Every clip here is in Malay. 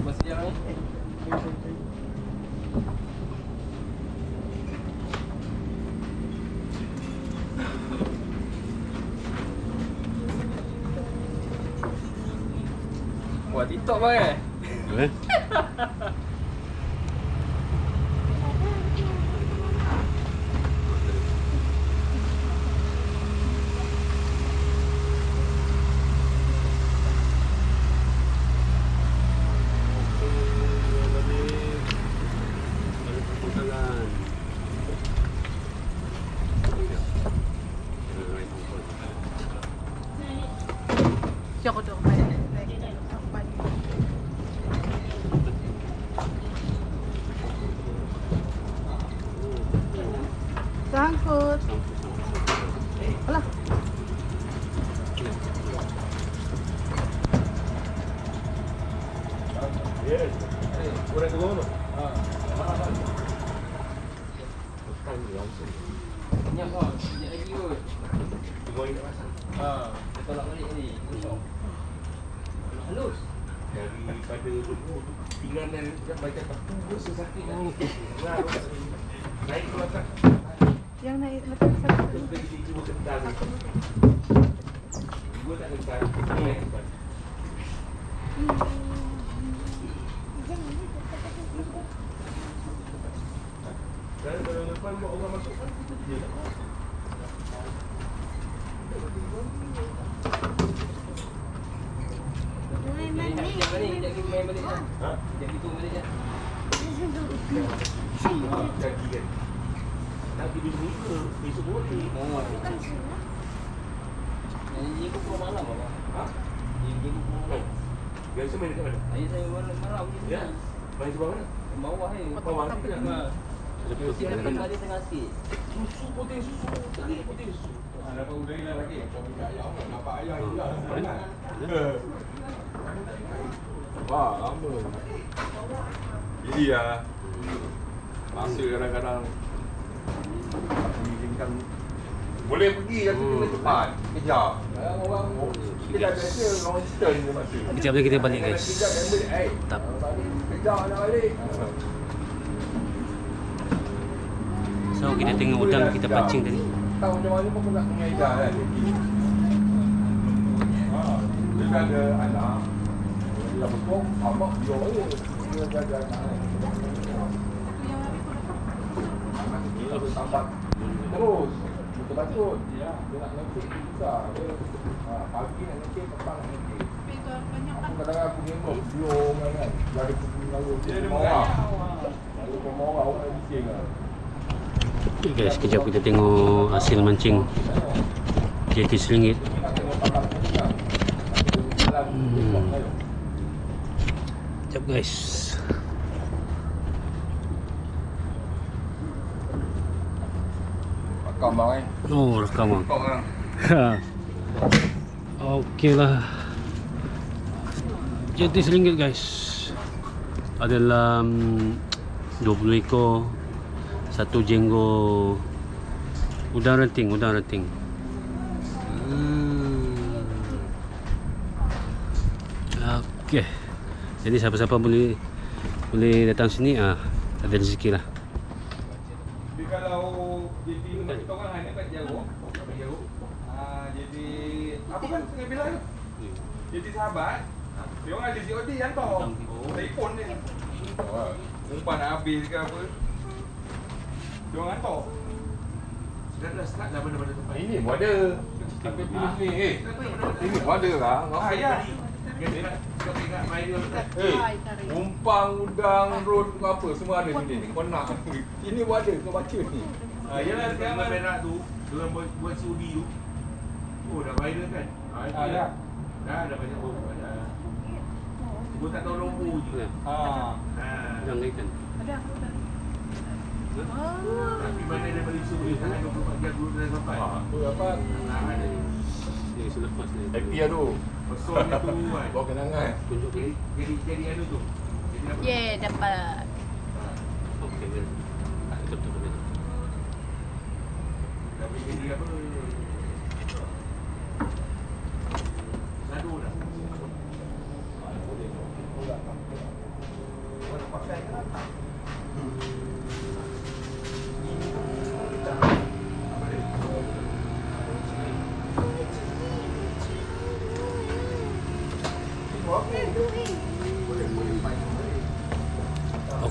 Masih jarang ni? Buat TikTok bang eh? Siapa tu? Sangkut. Alah. Yes. Kurang dua tu. Senyap kau, sekejap lagi kot. Tunggu ni tak pasang. Dia tolak balik tadi. Halus. Daripada dulu pinggan dan macam tak rasa sakit kan. Naik ke atas. Yang naik macam satu. Kita cuba kental ni. Dua tak kental. Dan kalau depan buat orang masuk kan kita dia tak mahu. Sekejap ni, sekejap kita main balik dah. Ha? Sekejap kita balik dah. Jadi kan. Nak pergi ni ke? Besok boleh. Ini pukul malam apa? Ha? Ini pukul malam. Biasa main dekat mana? Ayah saya malam ni. Ya. Main sebelah mana? Bawah ni. Bawah ni kan? Kita tambah dia tengah sikit. Susu putih susu. Tadi putih susu. Dapat udang hilang lagi. Kau minta ayam. Nampak ayam juga. Wah, lama. Iya. Masa kadang-kadang izinkan boleh pergi tapi kena cepat. Kejap. Orang kita dah biasa long distance dia masa. Kejap lagi kita balik guys. Kejap dan balik. Tak. Kejap nak balik. So kita tengok udang kita pancing tadi. Tahu macam mana pun nak mengajar kan. Dia kan ada anak. Dia betul, abang dia orang dia jaga anak. Anak dia bertambat terus. Betul betul. Dia nak ngekik susah. Pagi nak ngekik, petang nak ngekik. Aku kadang-kadang aku tengok video orang kan. Dia ada kumpul lalu. Dia ada marah. Lalu marah orang yang bising lah. Okay guys, kejap kita tengok hasil mancing JT RM1. Kejap guys. Rekam bang eh. Oh, rekam bang. Rekam bang. Okey lah. JT RM1 guys. Adalah 20 ekor. Satu jenggo udang renting. Okey. Jadi siapa-siapa boleh datang sini ada rezeki lah. Jadi kalau JT rumah kita orang hanya kat Jauh. Jadi apa kan tengah bilang tu? JT sahabat. Dia orang ada COD hantar. Telefon dia. Umpan nak habis ke apa? Dia orang hantar. Dah start dah mana-mana tempat. Ini pun ada. Tapi pilih ni. Ini pun ada lah. Ya. Kau ingat viral kan? Hai, tarik. Umpang, udang, road ke apa semua ada benda ni. Kau nak. Ini pun ada, kau baca ni. Yalah sekarang Gambar perak tu, diorang buat sudi tu. Oh, dah viral kan? Itu dah. Dah banyak orang dah. Gua tak tahu nombor je. Udang ikan. Ada. Tapi mana dia beli sudi tangan 24 jam dulu dah sampai. Tu apa? Ada. Yang selepas ni. Happy lah tu. Besarnya tu kan. Bawa kenangan. Tunjuk ni. Jadi anu tu. Jadi apa? Ye, dapat. Okey kan. Betul betul. Tapi jadi apa? Gaduh dah.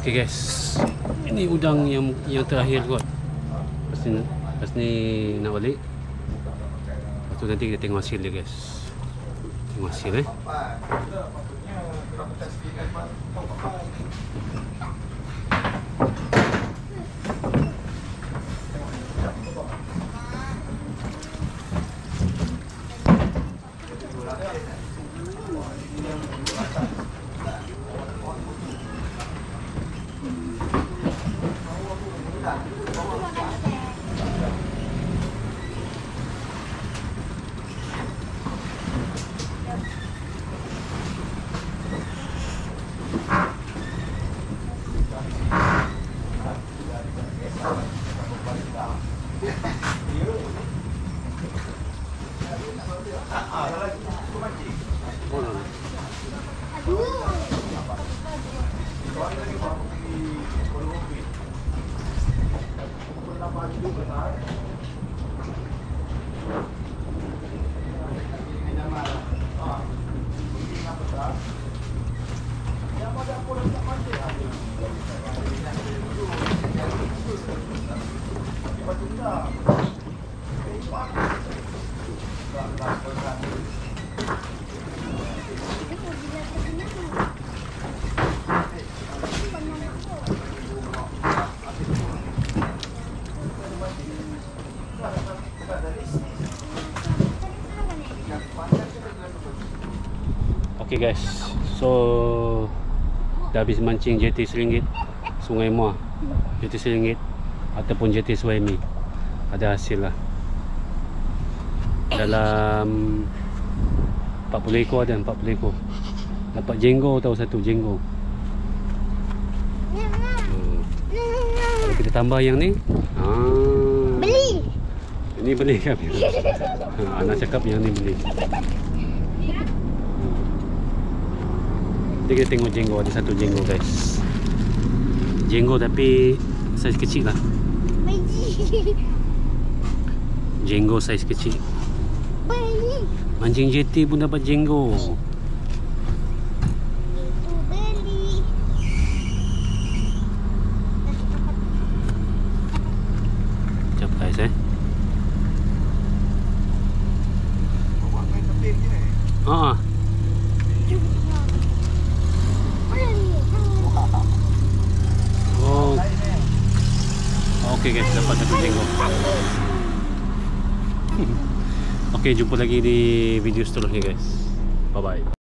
Okey guys. Ini udang yang terakhir kot. Lepas ni nak balik. Lepas tu nanti kita tengok hasil dia guys. Tengok hasil Okey guys, so dah habis mancing JT RM1, Sungai Muar JT RM1 ataupun JT Suhaimi. Ada hasil lah. Dalam 40 ekor ada, 40 ekor. Dapat jenggo tahu satu, jenggo. Kalau kita tambah yang ni, beli. Ini beli kan? Anak cakap yang ni beli. Nanti kita tengok jenggo, ada satu jenggo guys. Jenggo tapi saiz kecil lah. Jenggo saiz kecil. Mancing JT pun dapat jenggo. Sekejap guys Oh. Okey guys, dapat satu jenggo. Okey, jumpa lagi di video seterusnya guys. Bye bye.